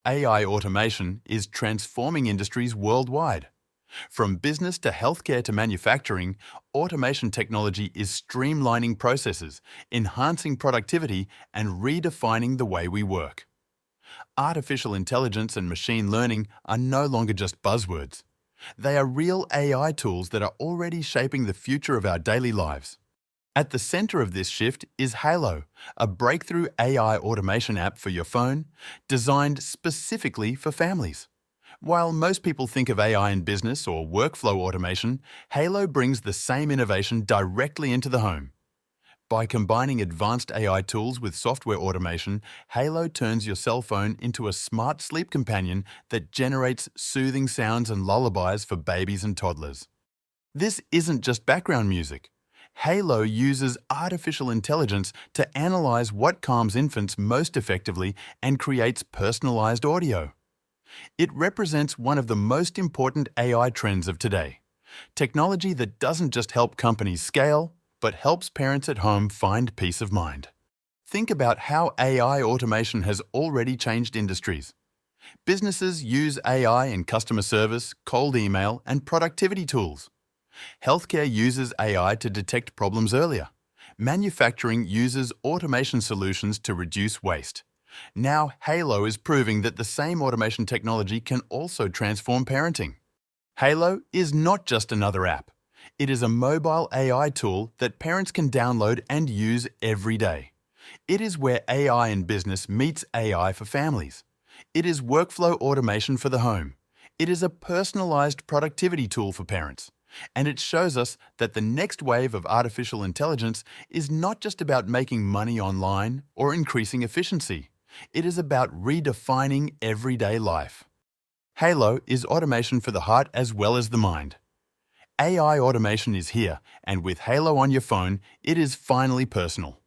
AI automation is transforming industries worldwide. From business to healthcare to manufacturing, automation technology is streamlining processes, enhancing productivity, and redefining the way we work. Artificial intelligence and machine learning are no longer just buzzwords. They are real AI tools that are already shaping the future of our daily lives. At the center of this shift is Halo, a breakthrough AI automation app for your phone, designed specifically for families. While most people think of AI in business or workflow automation, Halo brings the same innovation directly into the home. By combining advanced AI tools with software automation, Halo turns your cell phone into a smart sleep companion that generates soothing sounds and lullabies for babies and toddlers. This isn't just background music. Halo uses artificial intelligence to analyze what calms infants most effectively and creates personalized audio. It represents one of the most important AI trends of today. Technology that doesn't just help companies scale, but helps parents at home find peace of mind. Think about how AI automation has already changed industries. Businesses use AI in customer service, cold email, and productivity tools. Healthcare uses AI to detect problems earlier. Manufacturing uses automation solutions to reduce waste. Now, Halo is proving that the same automation technology can also transform parenting. Halo is not just another app. It is a mobile AI tool that parents can download and use every day. It is where AI in business meets AI for families. It is workflow automation for the home. It is a personalized productivity tool for parents. And it shows us that the next wave of artificial intelligence is not just about making money online or increasing efficiency. It is about redefining everyday life. Halo is automation for the heart as well as the mind. AI automation is here, and with Halo on your phone, it is finally personal.